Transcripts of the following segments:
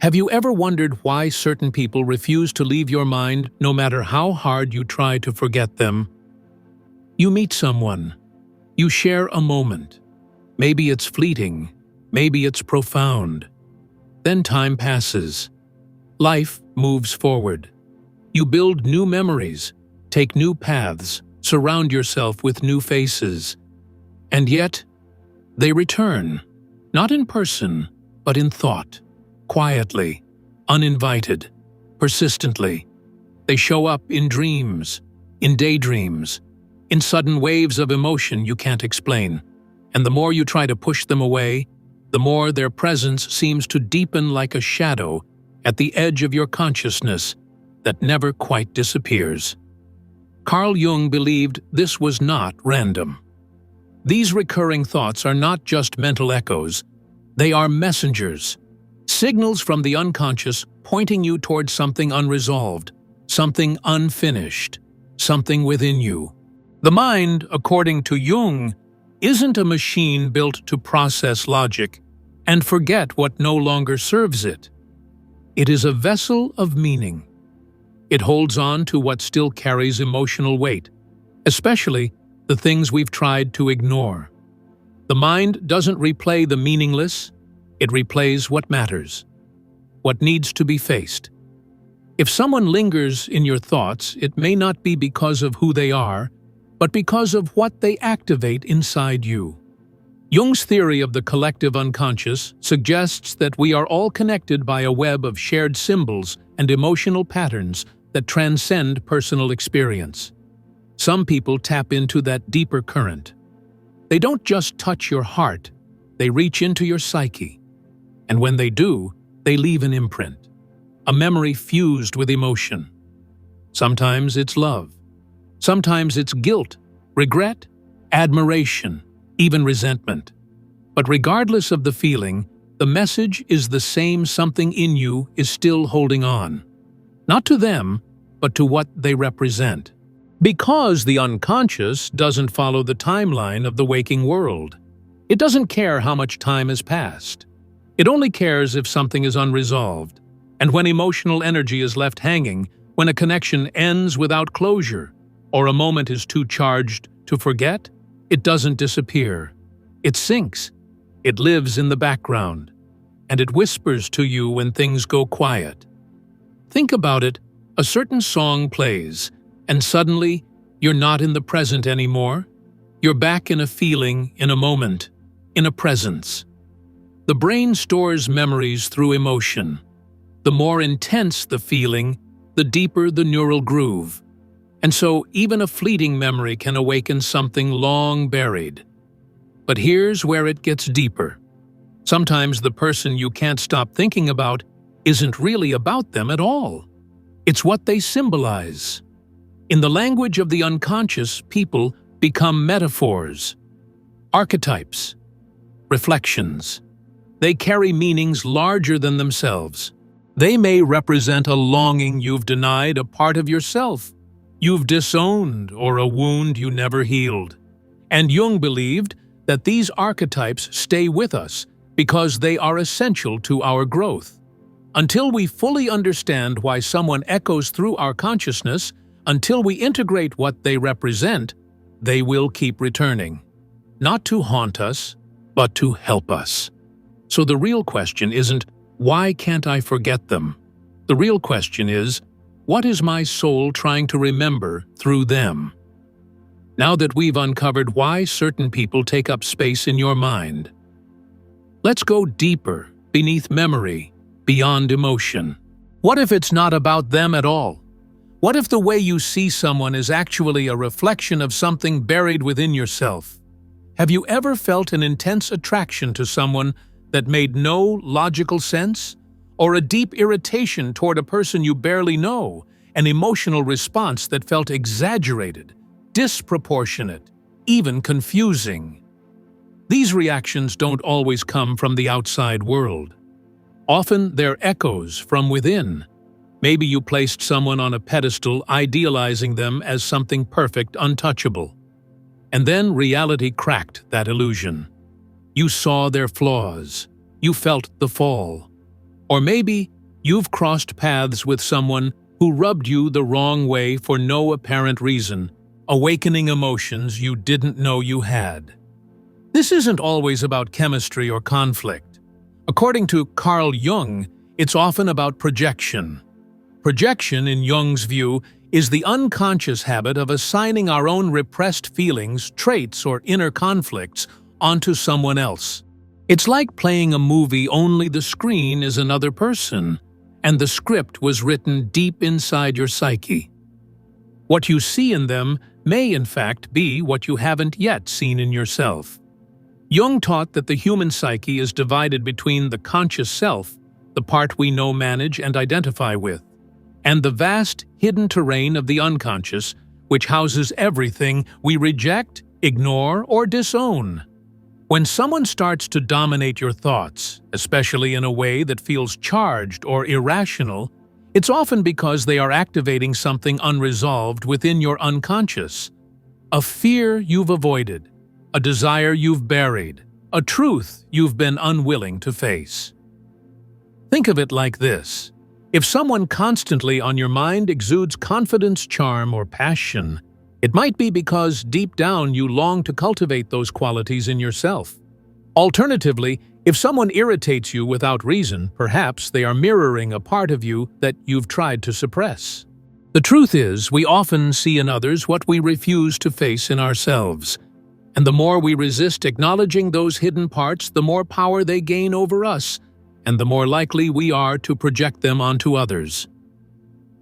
Have you ever wondered why certain people refuse to leave your mind no matter how hard you try to forget them? You meet someone. You share a moment. Maybe it's fleeting. Maybe it's profound. Then time passes. Life moves forward. You build new memories, take new paths, surround yourself with new faces. And yet, they return, not in person, but in thought, quietly, uninvited, persistently. They show up in dreams, in daydreams, in sudden waves of emotion you can't explain. And the more you try to push them away, the more their presence seems to deepen like a shadow at the edge of your consciousness that never quite disappears. Carl Jung believed this was not random. These recurring thoughts are not just mental echoes, they are messengers, signals from the unconscious pointing you towards something unresolved, something unfinished, something within you. The mind, according to Jung, isn't a machine built to process logic and forget what no longer serves it. It is a vessel of meaning. It holds on to what still carries emotional weight, especially the things we've tried to ignore. The mind doesn't replay the meaningless, it replays what matters, what needs to be faced. If someone lingers in your thoughts, it may not be because of who they are, but because of what they activate inside you. Jung's theory of the collective unconscious suggests that we are all connected by a web of shared symbols and emotional patterns that transcend personal experience. Some people tap into that deeper current. They don't just touch your heart, they reach into your psyche. And when they do, they leave an imprint, a memory fused with emotion. Sometimes it's love. Sometimes it's guilt, regret, admiration, even resentment. But regardless of the feeling, the message is the same: something in you is still holding on. Not to them, but to what they represent. Because the unconscious doesn't follow the timeline of the waking world. It doesn't care how much time has passed. It only cares if something is unresolved. And when emotional energy is left hanging, when a connection ends without closure, or a moment is too charged to forget, it doesn't disappear. It sinks. It lives in the background. And it whispers to you when things go quiet. Think about it. A certain song plays, and suddenly you're not in the present anymore. You're back in a feeling, in a moment, in a presence. The brain stores memories through emotion. The more intense the feeling, the deeper the neural groove. And so even a fleeting memory can awaken something long buried. But here's where it gets deeper. Sometimes the person you can't stop thinking about isn't really about them at all. It's what they symbolize. In the language of the unconscious, people become metaphors, archetypes, reflections. They carry meanings larger than themselves. They may represent a longing you've denied, a part of yourself you've disowned, or a wound you never healed. And Jung believed that these archetypes stay with us because they are essential to our growth. Until we fully understand why someone echoes through our consciousness, until we integrate what they represent, they will keep returning. Not to haunt us, but to help us. So the real question isn't, why can't I forget them? The real question is, what is my soul trying to remember through them? Now that we've uncovered why certain people take up space in your mind, let's go deeper, beneath memory, beyond emotion. What if it's not about them at all? What if the way you see someone is actually a reflection of something buried within yourself? Have you ever felt an intense attraction to someone that made no logical sense? Or a deep irritation toward a person you barely know, an emotional response that felt exaggerated, disproportionate, even confusing? These reactions don't always come from the outside world. Often they're echoes from within. Maybe you placed someone on a pedestal, idealizing them as something perfect, untouchable. And then reality cracked that illusion. You saw their flaws. You felt the fall. Or maybe you've crossed paths with someone who rubbed you the wrong way for no apparent reason, awakening emotions you didn't know you had. This isn't always about chemistry or conflict. According to Carl Jung, it's often about projection. Projection, in Jung's view, is the unconscious habit of assigning our own repressed feelings, traits, or inner conflicts onto someone else. It's like playing a movie only the screen is another person, and the script was written deep inside your psyche. What you see in them may in fact be what you haven't yet seen in yourself. Jung taught that the human psyche is divided between the conscious self, the part we know, manage, and identify with, and the vast, hidden terrain of the unconscious, which houses everything we reject, ignore, or disown. When someone starts to dominate your thoughts, especially in a way that feels charged or irrational, it's often because they are activating something unresolved within your unconscious. A fear you've avoided, a desire you've buried, a truth you've been unwilling to face. Think of it like this. If someone constantly on your mind exudes confidence, charm, or passion, it might be because deep down you long to cultivate those qualities in yourself. Alternatively, if someone irritates you without reason, perhaps they are mirroring a part of you that you've tried to suppress. The truth is, we often see in others what we refuse to face in ourselves. And the more we resist acknowledging those hidden parts, the more power they gain over us, and the more likely we are to project them onto others.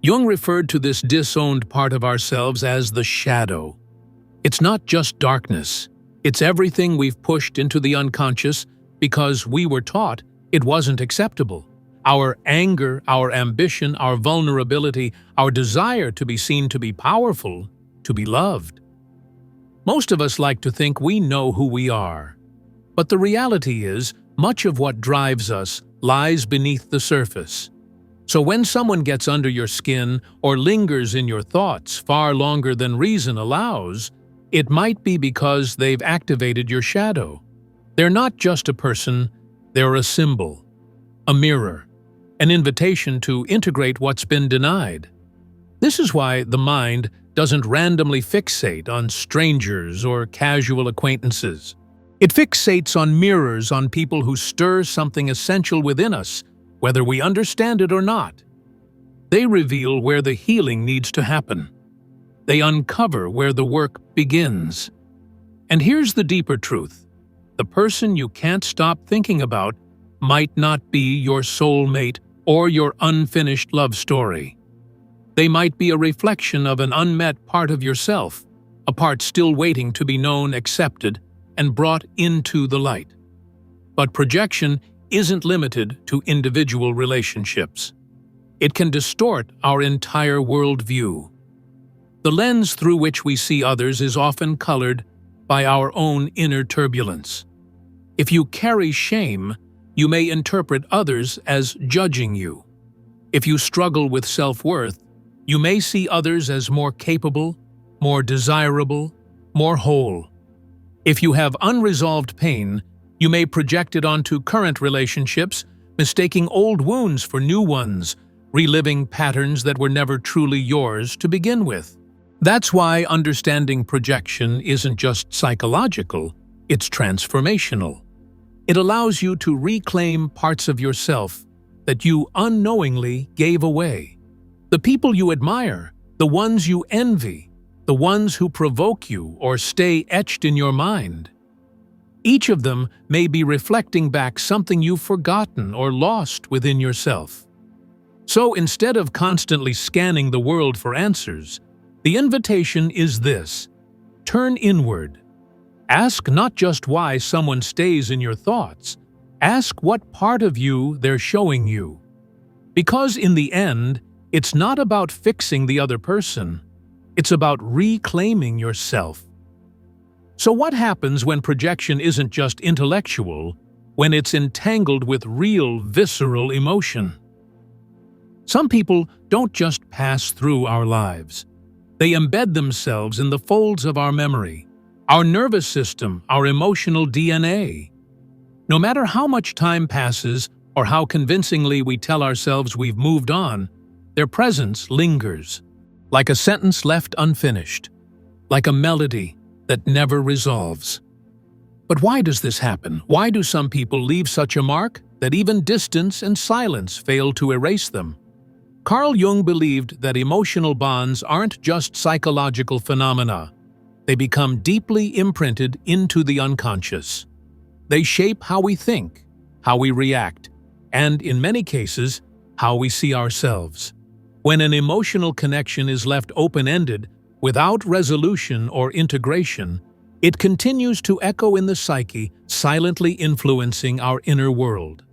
Jung referred to this disowned part of ourselves as the shadow. It's not just darkness. It's everything we've pushed into the unconscious because we were taught it wasn't acceptable. Our anger, our ambition, our vulnerability, our desire to be seen to be powerful, to be loved. Most of us like to think we know who we are. But the reality is, much of what drives us lies beneath the surface. So when someone gets under your skin or lingers in your thoughts far longer than reason allows, it might be because they've activated your shadow. They're not just a person, they're a symbol, a mirror, an invitation to integrate what's been denied. This is why the mind doesn't randomly fixate on strangers or casual acquaintances. It fixates on mirrors, on people who stir something essential within us, whether we understand it or not. They reveal where the healing needs to happen. They uncover where the work begins. And here's the deeper truth. The person you can't stop thinking about might not be your soulmate or your unfinished love story. They might be a reflection of an unmet part of yourself, a part still waiting to be known, accepted, and brought into the light. But projection isn't limited to individual relationships. It can distort our entire worldview. The lens through which we see others is often colored by our own inner turbulence. If you carry shame, you may interpret others as judging you. If you struggle with self-worth, you may see others as more capable, more desirable, more whole. If you have unresolved pain, you may project it onto current relationships, mistaking old wounds for new ones, reliving patterns that were never truly yours to begin with. That's why understanding projection isn't just psychological, it's transformational. It allows you to reclaim parts of yourself that you unknowingly gave away. The people you admire, the ones you envy, the ones who provoke you or stay etched in your mind. Each of them may be reflecting back something you've forgotten or lost within yourself. So instead of constantly scanning the world for answers, the invitation is this: turn inward. Ask not just why someone stays in your thoughts, ask what part of you they're showing you. Because in the end, it's not about fixing the other person, it's about reclaiming yourself. So what happens when projection isn't just intellectual, when it's entangled with real, visceral emotion? Some people don't just pass through our lives. They embed themselves in the folds of our memory, our nervous system, our emotional DNA. No matter how much time passes or how convincingly we tell ourselves we've moved on, their presence lingers, like a sentence left unfinished, like a melody that never resolves. But why does this happen? Why do some people leave such a mark that even distance and silence fail to erase them? Carl Jung believed that emotional bonds aren't just psychological phenomena. They become deeply imprinted into the unconscious. They shape how we think, how we react, and, in many cases, how we see ourselves. When an emotional connection is left open-ended, without resolution or integration, it continues to echo in the psyche, silently influencing our inner world.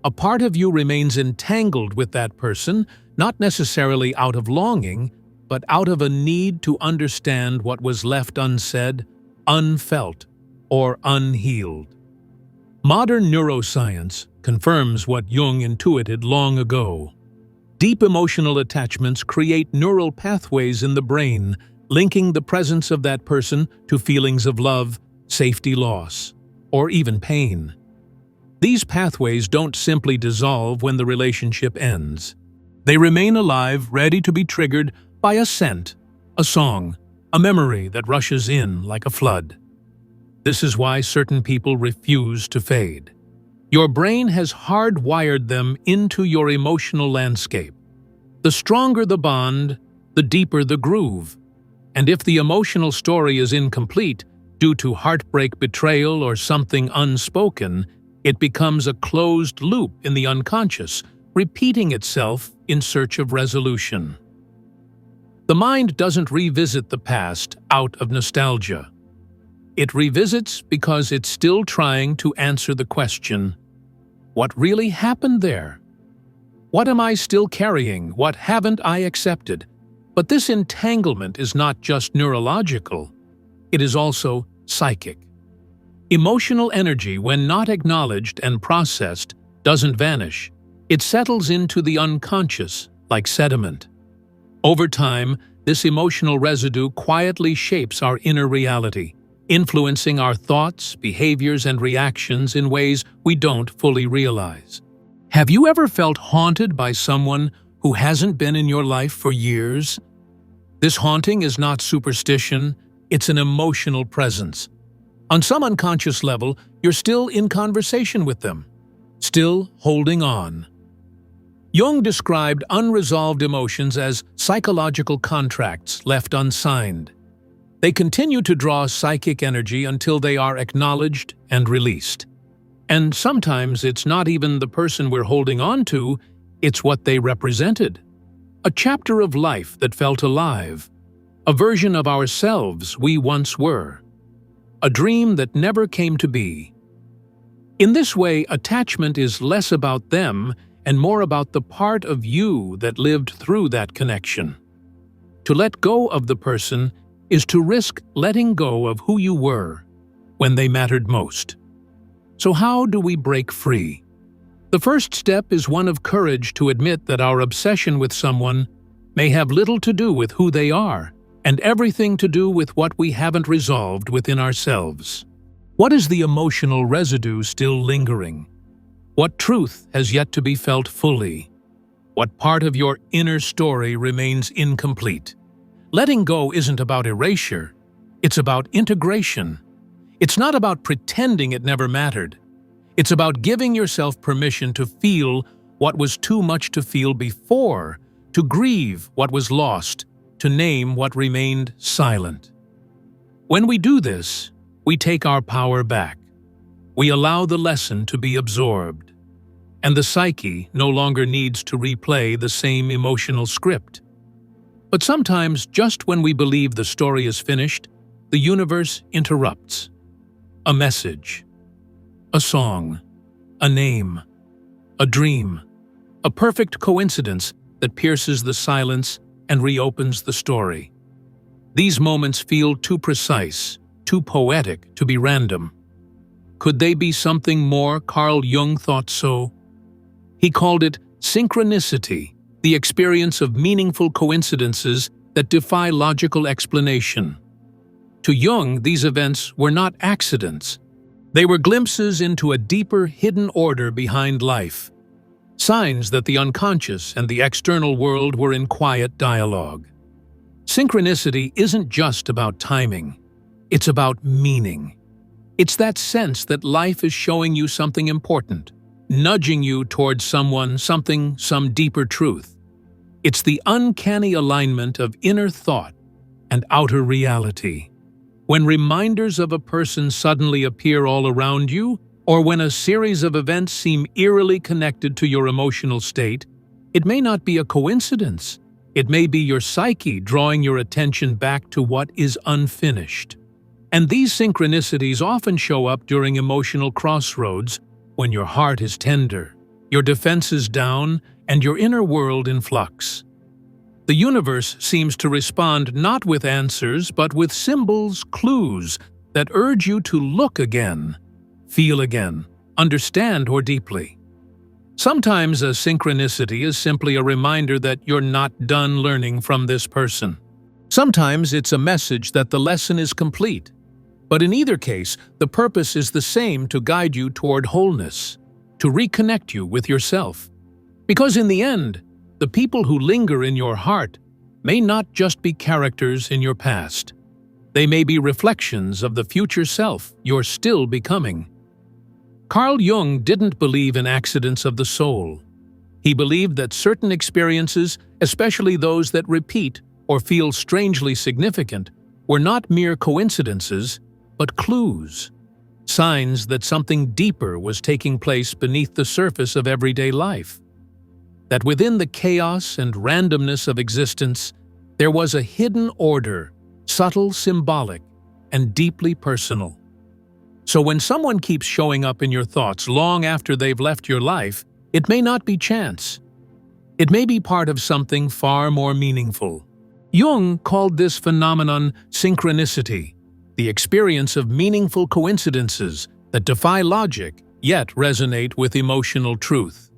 A part of you remains entangled with that person, not necessarily out of longing, but out of a need to understand what was left unsaid, unfelt, or unhealed. Modern neuroscience confirms what Jung intuited long ago. Deep emotional attachments create neural pathways in the brain, linking the presence of that person to feelings of love, safety loss, or even pain. These pathways don't simply dissolve when the relationship ends. They remain alive, ready to be triggered by a scent, a song, a memory that rushes in like a flood. This is why certain people refuse to fade. Your brain has hardwired them into your emotional landscape. The stronger the bond, the deeper the groove. And if the emotional story is incomplete due to heartbreak, betrayal, or something unspoken, it becomes a closed loop in the unconscious, repeating itself in search of resolution. The mind doesn't revisit the past out of nostalgia. It revisits because it's still trying to answer the question, what really happened there? What am I still carrying? What haven't I accepted? But this entanglement is not just neurological, it is also psychic. Emotional energy, when not acknowledged and processed, doesn't vanish. It settles into the unconscious like sediment. Over time, this emotional residue quietly shapes our inner reality, influencing our thoughts, behaviors, and reactions in ways we don't fully realize. Have you ever felt haunted by someone who hasn't been in your life for years? This haunting is not superstition, it's an emotional presence. On some unconscious level, you're still in conversation with them, still holding on. Jung described unresolved emotions as psychological contracts left unsigned. They continue to draw psychic energy until they are acknowledged and released. And sometimes it's not even the person we're holding on to, it's what they represented. A chapter of life that felt alive. A version of ourselves we once were. A dream that never came to be. In this way, attachment is less about them and more about the part of you that lived through that connection. To let go of the person is to risk letting go of who you were when they mattered most. So how do we break free? The first step is one of courage to admit that our obsession with someone may have little to do with who they are and everything to do with what we haven't resolved within ourselves. What is the emotional residue still lingering? What truth has yet to be felt fully? What part of your inner story remains incomplete? Letting go isn't about erasure, it's about integration. It's not about pretending it never mattered. It's about giving yourself permission to feel what was too much to feel before, to grieve what was lost, to name what remained silent. When we do this, we take our power back. We allow the lesson to be absorbed. And the psyche no longer needs to replay the same emotional script. But sometimes, just when we believe the story is finished, the universe interrupts. A message, a song, a name, a dream, a perfect coincidence that pierces the silence and reopens the story. These moments feel too precise, too poetic to be random. Could they be something more? Carl Jung thought so. He called it synchronicity, the experience of meaningful coincidences that defy logical explanation. To Jung, these events were not accidents. They were glimpses into a deeper, hidden order behind life, signs that the unconscious and the external world were in quiet dialogue. Synchronicity isn't just about timing, it's about meaning. It's that sense that life is showing you something important, nudging you towards some deeper truth. It's the uncanny alignment of inner thought and outer reality. When reminders of a person suddenly appear all around you, or when a series of events seem eerily connected to your emotional state, it may not be a coincidence. It may be your psyche drawing your attention back to what is unfinished. And these synchronicities often show up during emotional crossroads, when your heart is tender, your defenses down, and your inner world in flux. The universe seems to respond not with answers, but with symbols, clues that urge you to look again, feel again, understand more deeply. Sometimes a synchronicity is simply a reminder that you're not done learning from this person. Sometimes it's a message that the lesson is complete. But in either case, the purpose is the same: to guide you toward wholeness, to reconnect you with yourself. Because in the end, the people who linger in your heart may not just be characters in your past. They may be reflections of the future self you're still becoming. Carl Jung didn't believe in accidents of the soul. He believed that certain experiences, especially those that repeat or feel strangely significant, were not mere coincidences, but clues, signs that something deeper was taking place beneath the surface of everyday life. That within the chaos and randomness of existence, there was a hidden order, subtle, symbolic, and deeply personal. So when someone keeps showing up in your thoughts long after they've left your life, it may not be chance. It may be part of something far more meaningful. Jung called this phenomenon synchronicity, the experience of meaningful coincidences that defy logic yet resonate with emotional truth.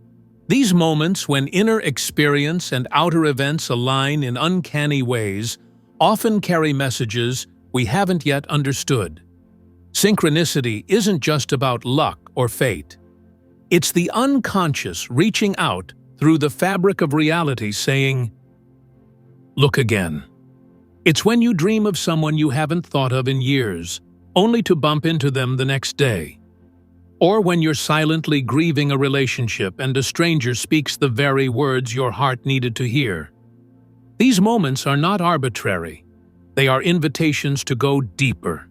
These moments when inner experience and outer events align in uncanny ways often carry messages we haven't yet understood. Synchronicity isn't just about luck or fate. It's the unconscious reaching out through the fabric of reality saying, "Look again." It's when you dream of someone you haven't thought of in years, only to bump into them the next day. Or when you're silently grieving a relationship and a stranger speaks the very words your heart needed to hear. These moments are not arbitrary. They are invitations to go deeper.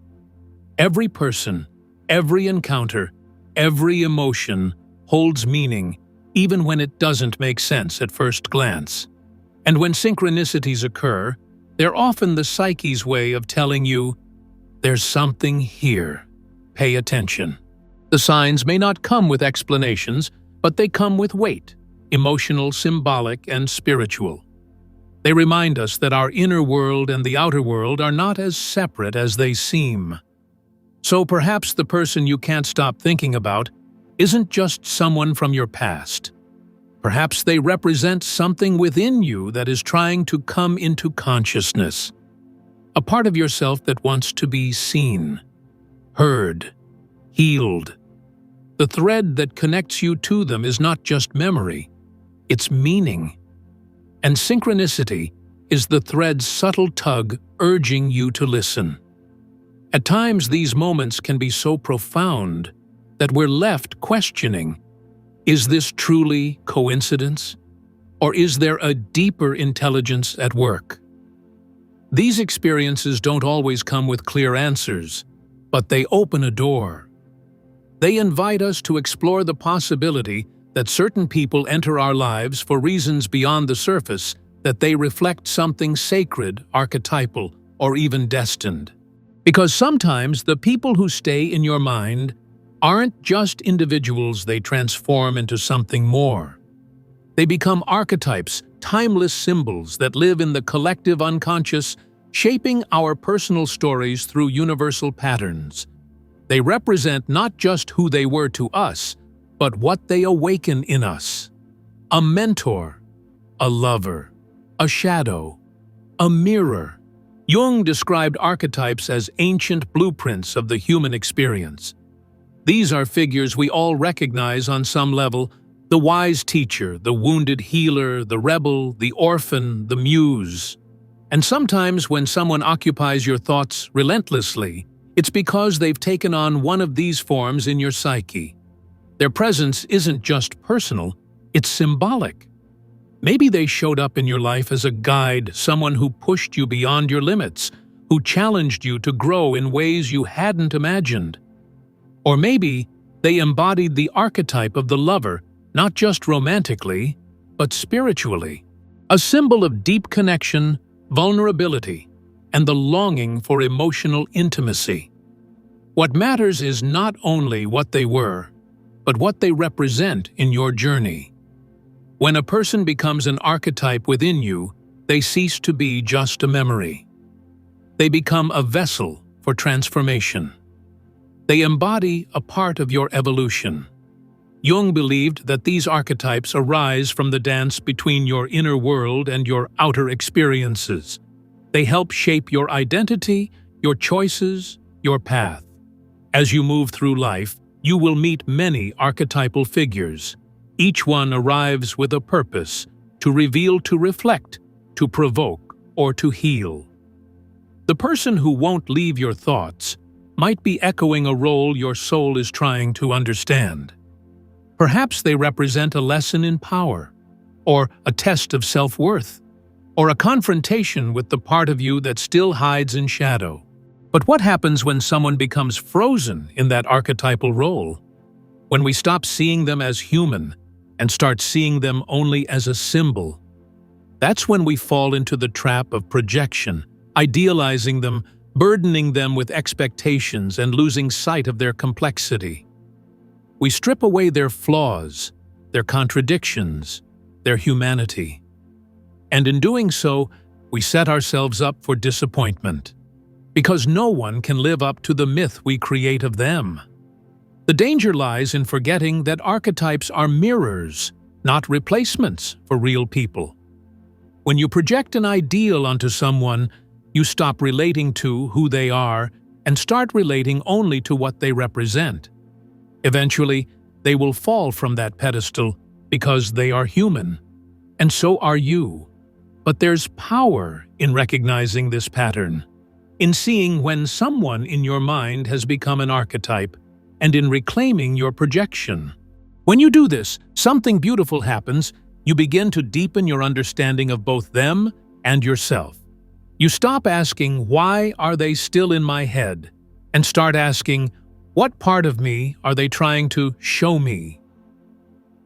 Every person, every encounter, every emotion holds meaning, even when it doesn't make sense at first glance. And when synchronicities occur, they're often the psyche's way of telling you, there's something here. Pay attention. The signs may not come with explanations, but they come with weight, emotional, symbolic, and spiritual. They remind us that our inner world and the outer world are not as separate as they seem. So perhaps the person you can't stop thinking about isn't just someone from your past. Perhaps they represent something within you that is trying to come into consciousness. A part of yourself that wants to be seen, heard, healed. The thread that connects you to them is not just memory, it's meaning. And synchronicity is the thread's subtle tug urging you to listen. At times, these moments can be so profound that we're left questioning, is this truly coincidence? Or is there a deeper intelligence at work? These experiences don't always come with clear answers, but they open a door. They invite us to explore the possibility that certain people enter our lives for reasons beyond the surface, that they reflect something sacred, archetypal, or even destined. Because sometimes the people who stay in your mind aren't just individuals, they transform into something more. They become archetypes, timeless symbols that live in the collective unconscious, shaping our personal stories through universal patterns. They represent not just who they were to us, but what they awaken in us. A mentor, a lover, a shadow, a mirror. Jung described archetypes as ancient blueprints of the human experience. These are figures we all recognize on some level, The wise teacher, the wounded healer, the rebel, the orphan, the muse. And sometimes when someone occupies your thoughts relentlessly, it's because they've taken on one of these forms in your psyche. Their presence isn't just personal, it's symbolic. Maybe they showed up in your life as a guide, someone who pushed you beyond your limits, who challenged you to grow in ways you hadn't imagined. Or maybe they embodied the archetype of the lover, not just romantically, but spiritually. A symbol of deep connection, vulnerability, and the longing for emotional intimacy. What matters is not only what they were, but what they represent in your journey. When a person becomes an archetype within you, they cease to be just a memory. They become a vessel for transformation. They embody a part of your evolution. Jung believed that these archetypes arise from the dance between your inner world and your outer experiences. They help shape your identity, your choices, your path. As you move through life, you will meet many archetypal figures. Each one arrives with a purpose, to reveal, to reflect, to provoke, or to heal. The person who won't leave your thoughts might be echoing a role your soul is trying to understand. Perhaps they represent a lesson in power, or a test of self-worth, or a confrontation with the part of you that still hides in shadow. But what happens when someone becomes frozen in that archetypal role? When we stop seeing them as human and start seeing them only as a symbol? That's when we fall into the trap of projection, idealizing them, burdening them with expectations, and losing sight of their complexity. We strip away their flaws, their contradictions, their humanity. And in doing so, we set ourselves up for disappointment, because no one can live up to the myth we create of them. The danger lies in forgetting that archetypes are mirrors, not replacements for real people. When you project an ideal onto someone, you stop relating to who they are and start relating only to what they represent. Eventually, they will fall from that pedestal because they are human, and so are you. But there's power in recognizing this pattern, in seeing when someone in your mind has become an archetype, and in reclaiming your projection. When you do this, something beautiful happens. You begin to deepen your understanding of both them and yourself. You stop asking, "Why are they still in my head?" and start asking, "What part of me are they trying to show me?"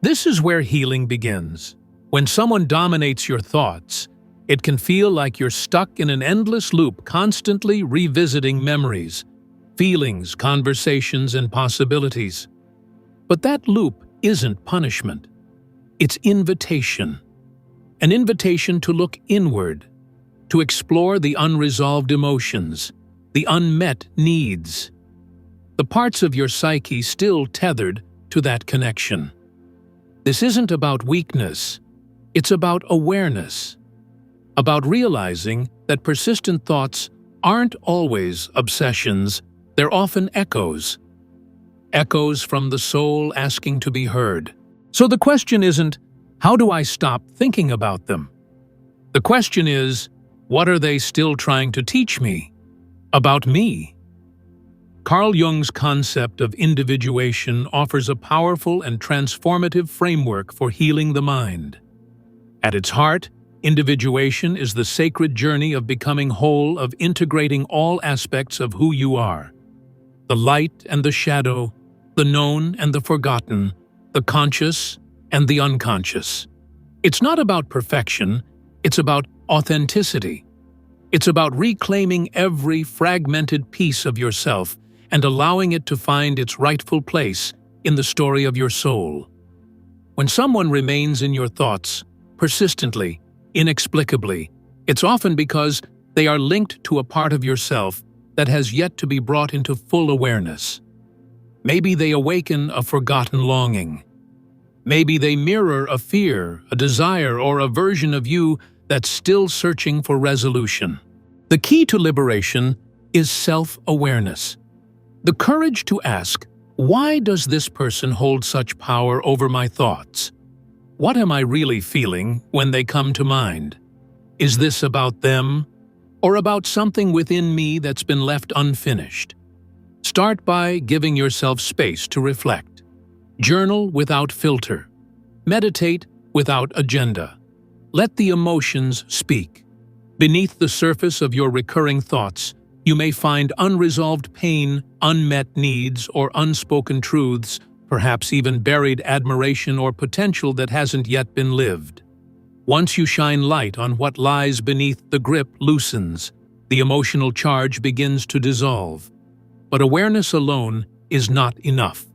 This is where healing begins. When someone dominates your thoughts, it can feel like you're stuck in an endless loop, constantly revisiting memories, feelings, conversations, and possibilities. But that loop isn't punishment. It's invitation. An invitation to look inward, to explore the unresolved emotions, the unmet needs, the parts of your psyche still tethered to that connection. This isn't about weakness. It's about awareness, about realizing that persistent thoughts aren't always obsessions. They're often echoes. Echoes from the soul asking to be heard. So the question isn't, how do I stop thinking about them? The question is, what are they still trying to teach me about me? Carl Jung's concept of individuation offers a powerful and transformative framework for healing the mind. At its heart, individuation is the sacred journey of becoming whole, of integrating all aspects of who you are. The light and the shadow, the known and the forgotten, the conscious and the unconscious. It's not about perfection, it's about authenticity. It's about reclaiming every fragmented piece of yourself and allowing it to find its rightful place in the story of your soul. When someone remains in your thoughts, persistently, inexplicably, it's often because they are linked to a part of yourself that has yet to be brought into full awareness. Maybe they awaken a forgotten longing. Maybe they mirror a fear, a desire, or a version of you that's still searching for resolution. The key to liberation is self-awareness. The courage to ask, why does this person hold such power over my thoughts? What am I really feeling when they come to mind? Is this about them, or about something within me that's been left unfinished? Start by giving yourself space to reflect. Journal without filter. Meditate without agenda. Let the emotions speak. Beneath the surface of your recurring thoughts, you may find unresolved pain, unmet needs, or unspoken truths, perhaps even buried admiration or potential that hasn't yet been lived. Once you shine light on what lies beneath, the grip loosens, the emotional charge begins to dissolve. But awareness alone is not enough.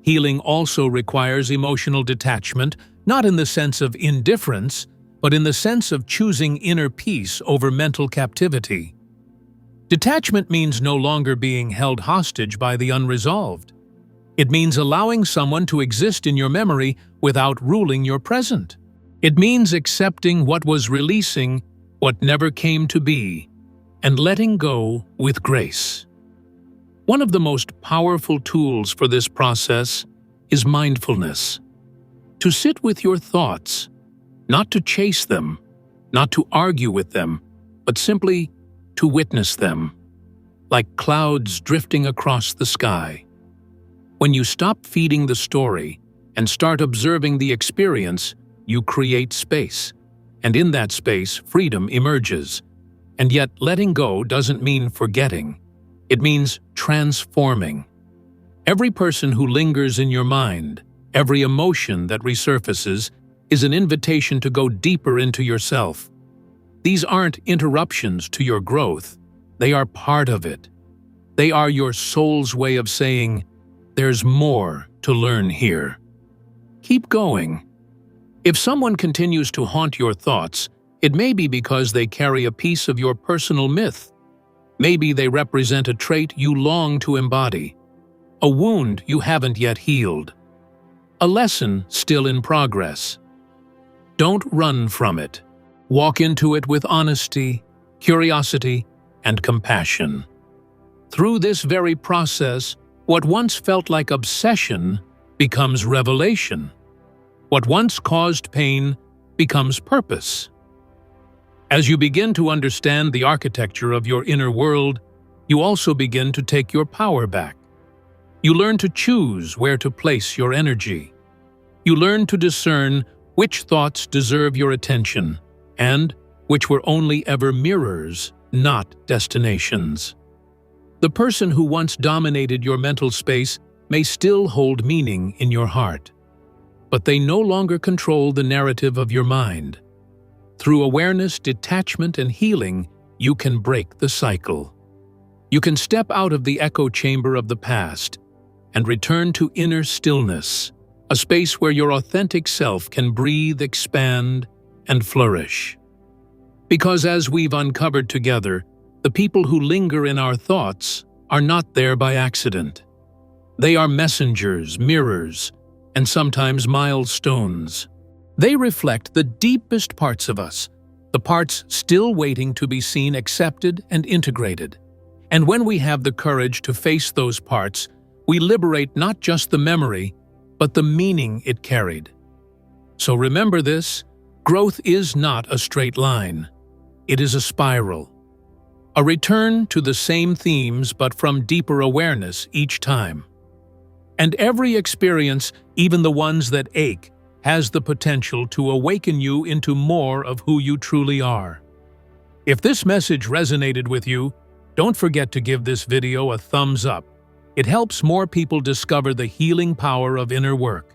Healing also requires emotional detachment, not in the sense of indifference, but in the sense of choosing inner peace over mental captivity. Detachment means no longer being held hostage by the unresolved. It means allowing someone to exist in your memory without ruling your present. It means accepting what was, releasing what never came to be, and letting go with grace. One of the most powerful tools for this process is mindfulness. To sit with your thoughts, not to chase them, not to argue with them, but simply to witness them, like clouds drifting across the sky. When you stop feeding the story and start observing the experience, you create space, and in that space, freedom emerges. And yet, letting go doesn't mean forgetting. It means transforming. Every person who lingers in your mind, every emotion that resurfaces, is an invitation to go deeper into yourself. These aren't interruptions to your growth. They are part of it. They are your soul's way of saying, "There's more to learn here." Keep going. If someone continues to haunt your thoughts, it may be because they carry a piece of your personal myth. Maybe they represent a trait you long to embody, a wound you haven't yet healed, a lesson still in progress. Don't run from it. Walk into it with honesty, curiosity, and compassion. Through this very process, what once felt like obsession becomes revelation. What once caused pain becomes purpose. As you begin to understand the architecture of your inner world, you also begin to take your power back. You learn to choose where to place your energy. You learn to discern which thoughts deserve your attention and which were only ever mirrors, not destinations. The person who once dominated your mental space may still hold meaning in your heart, but they no longer control the narrative of your mind. Through awareness, detachment, and healing, you can break the cycle. You can step out of the echo chamber of the past and return to inner stillness, a space where your authentic self can breathe, expand, and flourish. Because as we've uncovered together, the people who linger in our thoughts are not there by accident. They are messengers, mirrors, and sometimes milestones. They reflect the deepest parts of us, the parts still waiting to be seen, accepted, and integrated. And when we have the courage to face those parts, we liberate not just the memory, but the meaning it carried. So remember this: growth is not a straight line. It is a spiral. A return to the same themes but from deeper awareness each time. And every experience, even the ones that ache, has the potential to awaken you into more of who you truly are. If this message resonated with you, don't forget to give this video a thumbs up. It helps more people discover the healing power of inner work.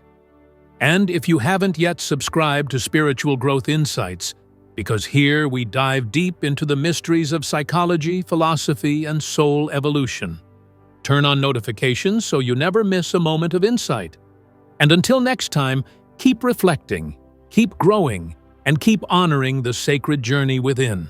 And if you haven't yet subscribed to Spiritual Growth Insights, because here we dive deep into the mysteries of psychology, philosophy, and soul evolution. Turn on notifications so you never miss a moment of insight. And until next time, keep reflecting, keep growing, and keep honoring the sacred journey within.